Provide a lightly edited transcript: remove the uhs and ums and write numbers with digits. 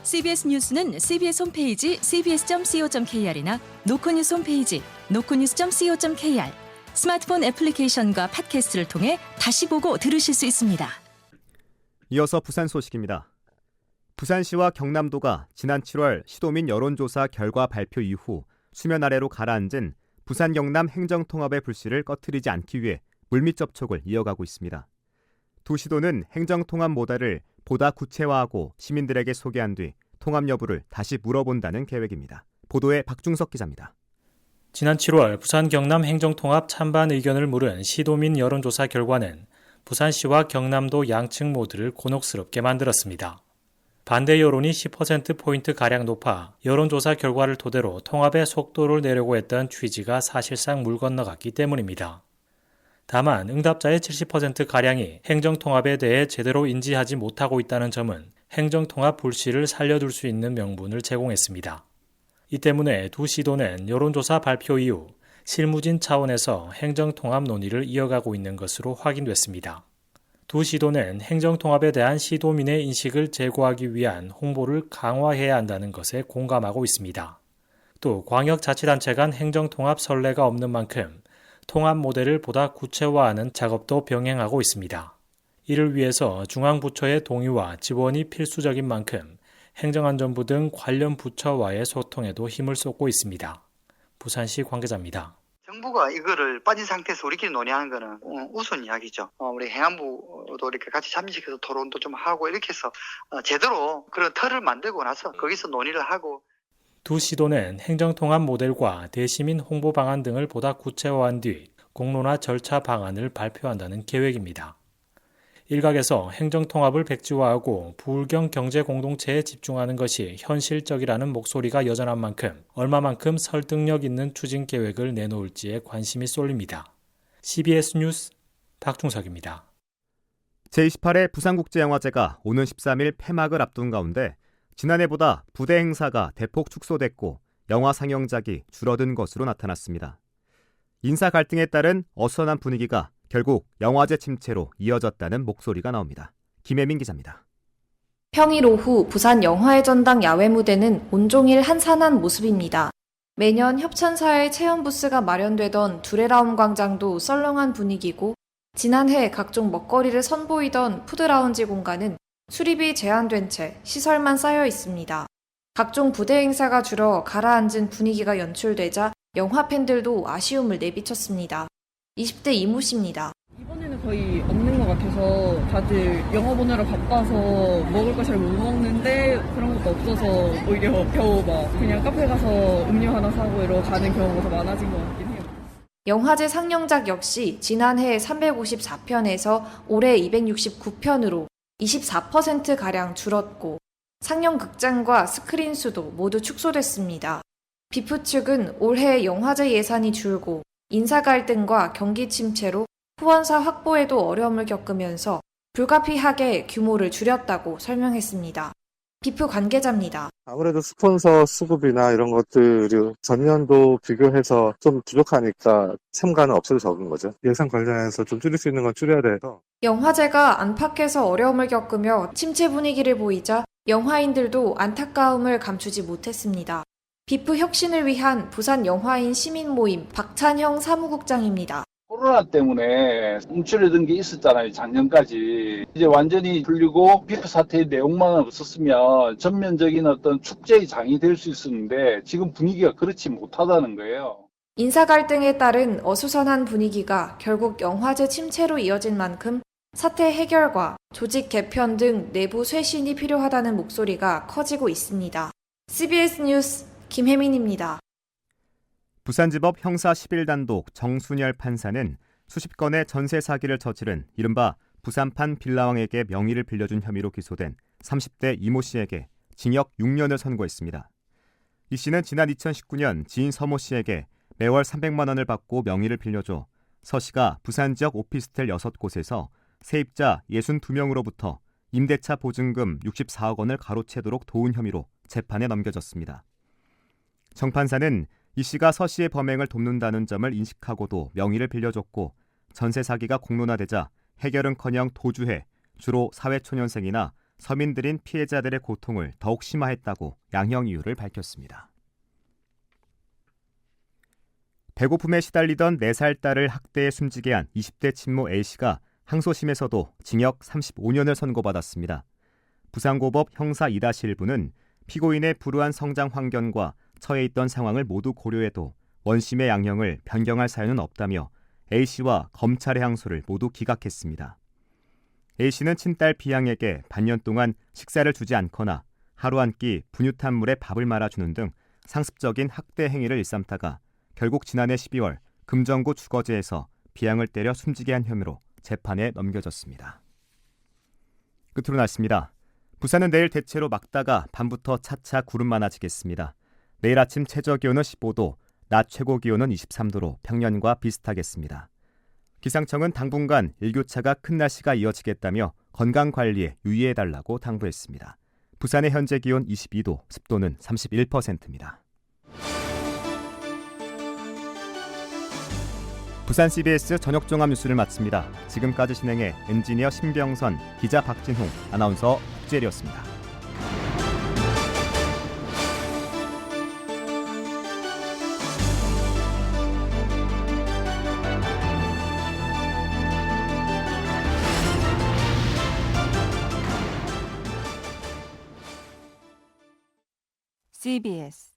CBS 뉴스는 CBS 홈페이지 cbs.co.kr이나 노코뉴스 홈페이지 노코뉴스.co.kr, 스마트폰 애플리케이션과 팟캐스트를 통해 다시 보고 들으실 수 있습니다. 이어서 부산 소식입니다. 부산시와 경남도가 지난 7월 시도민 여론조사 결과 발표 이후 수면 아래로 가라앉은 부산 경남 행정통합의 불씨를 꺼트리지 않기 위해 물밑 접촉을 이어가고 있습니다. 두 시도는 행정통합 모델을 보다 구체화하고 시민들에게 소개한 뒤 통합 여부를 다시 물어본다는 계획입니다. 보도에 박중석 기자입니다. 지난 7월 부산 경남 행정통합 찬반 의견을 물은 시도민 여론조사 결과는 부산시와 경남도 양측 모두를 곤혹스럽게 만들었습니다. 반대 여론이 10%포인트가량 높아 여론조사 결과를 토대로 통합의 속도를 내려고 했던 취지가 사실상 물 건너갔기 때문입니다. 다만 응답자의 70%가량이 행정통합에 대해 제대로 인지하지 못하고 있다는 점은 행정통합 불씨를 살려둘 수 있는 명분을 제공했습니다. 이 때문에 두 시도는 여론조사 발표 이후 실무진 차원에서 행정통합 논의를 이어가고 있는 것으로 확인됐습니다. 두 시도는 행정통합에 대한 시도민의 인식을 제고하기 위한 홍보를 강화해야 한다는 것에 공감하고 있습니다. 또 광역자치단체 간 행정통합 선례가 없는 만큼 통합 모델을 보다 구체화하는 작업도 병행하고 있습니다. 이를 위해서 중앙부처의 동의와 지원이 필수적인 만큼 행정안전부 등 관련 부처와의 소통에도 힘을 쏟고 있습니다. 부산시 관계자입니다. 정부가 이거를 빠진 상태에서 우리끼리 논의하는 거는 우선 이야기죠. 우리 행안부도 이렇게 같이 참여시켜서 토론도 좀 하고 이렇게 해서 제대로 그런 틀을 만들고 나서 거기서 논의를 하고. 두 시도는 행정통합 모델과 대시민 홍보 방안 등을 보다 구체화한 뒤 공론화 절차 방안을 발표한다는 계획입니다. 일각에서 행정통합을 백지화하고 부울경 경제공동체에 집중하는 것이 현실적이라는 목소리가 여전한 만큼 얼마만큼 설득력 있는 추진 계획을 내놓을지에 관심이 쏠립니다. CBS 뉴스 박중석입니다. 제28회 부산국제영화제가 오는 13일 폐막을 앞둔 가운데 지난해보다 부대 행사가 대폭 축소됐고 영화 상영작이 줄어든 것으로 나타났습니다. 인사 갈등에 따른 어수선한 분위기가 결국 영화제 침체로 이어졌다는 목소리가 나옵니다. 김혜민 기자입니다. 평일 오후 부산 영화의 전당 야외 무대는 온종일 한산한 모습입니다. 매년 협찬사의 체험 부스가 마련되던 두레라움 광장도 썰렁한 분위기고 지난해 각종 먹거리를 선보이던 푸드라운지 공간은 수리비 제한된 채 시설만 쌓여 있습니다. 각종 부대 행사가 줄어 가라앉은 분위기가 연출되자 영화 팬들도 아쉬움을 내비쳤습니다. 20대 이모 씨입니다. 이번에는 거의 없는 것 같아서 다들 영화 보느라 바빠서 먹을 거 잘 못 먹는데 그런 것도 없어서 오히려 겨우 막 그냥 카페 가서 음료 하나 사고 이러고 가는 경우가 더 많아진 것 같긴 해요. 영화제 상영작 역시 지난해 354편에서 올해 269편으로 24%가량 줄었고 상영 극장과 스크린 수도 모두 축소됐습니다. 비프 측은 올해 영화제 예산이 줄고 인사 갈등과 경기 침체로 후원사 확보에도 어려움을 겪으면서 불가피하게 규모를 줄였다고 설명했습니다. 비프 관계자입니다. 아무래도 스폰서 수급이나 이런 것들이 전년도 비교해서 좀 부족하니까 참가는 없어도 적은 거죠. 예산 관련해서 좀 줄일 수 있는 건 줄여야 돼서. 영화제가 안팎에서 어려움을 겪으며 침체 분위기를 보이자 영화인들도 안타까움을 감추지 못했습니다. 비프 혁신을 위한 부산 영화인 시민 모임 박찬형 사무국장입니다. 코로나 때문에 움츠러든 게 있었잖아요, 작년까지. 이제 완전히 풀리고 비프 사태의 내용만 없었으면 전면적인 어떤 축제의 장이 될 수 있었는데 지금 분위기가 그렇지 못하다는 거예요. 인사 갈등에 따른 어수선한 분위기가 결국 영화제 침체로 이어진 만큼 사태 해결과 조직 개편 등 내부 쇄신이 필요하다는 목소리가 커지고 있습니다. CBS 뉴스 김혜민입니다. 부산지법 형사 11단독 정순열 판사는 수십 건의 전세 사기를 저지른 이른바 부산판 빌라왕에게 명의를 빌려준 혐의로 기소된 30대 이모 씨에게 징역 6년을 선고했습니다. 이 씨는 지난 2019년 지인 서모 씨에게 매월 300만 원을 받고 명의를 빌려줘 서 씨가 부산 지역 오피스텔 6곳에서 세입자 62명으로부터 임대차 보증금 64억 원을 가로채도록 도운 혐의로 재판에 넘겨졌습니다. 정 판사는 이 씨가 서 씨의 범행을 돕는다는 점을 인식하고도 명의를 빌려줬고 전세 사기가 공론화되자 해결은커녕 도주해 주로 사회초년생이나 서민들인 피해자들의 고통을 더욱 심화했다고 양형 이유를 밝혔습니다. 배고픔에 시달리던 4살 딸을 학대해 숨지게 한 20대 친모 A씨가 항소심에서도 징역 35년을 선고받았습니다. 부산고법 형사 2-1부는 피고인의 불우한 성장 환경과 처해 있던 상황을 모두 고려해도 원심의 양형을 변경할 사유는 없다며 A씨와 검찰의 항소를 모두 기각했습니다. A씨는 친딸 B양에게 반년 동안 식사를 주지 않거나 하루 한 끼 분유탄 물에 밥을 말아주는 등 상습적인 학대 행위를 일삼다가 결국 지난해 12월 금정구 주거지에서 B양을 때려 숨지게 한 혐의로 재판에 넘겨졌습니다. 끝으로 날씨입니다. 부산은 내일 대체로 맑다가 밤부터 차차 구름 많아지겠습니다. 내일 아침 최저기온은 15도, 낮 최고기온은 23도로 평년과 비슷하겠습니다. 기상청은 당분간 일교차가 큰 날씨가 이어지겠다며 건강관리에 유의해달라고 당부했습니다. 부산의 현재 기온 22도, 습도는 31%입니다. 부산 CBS 저녁 종합 뉴스를 마칩니다. 지금까지 진행해 엔지니어 신병선, 기자 박진홍, 아나운서 국재리였습니다. CBS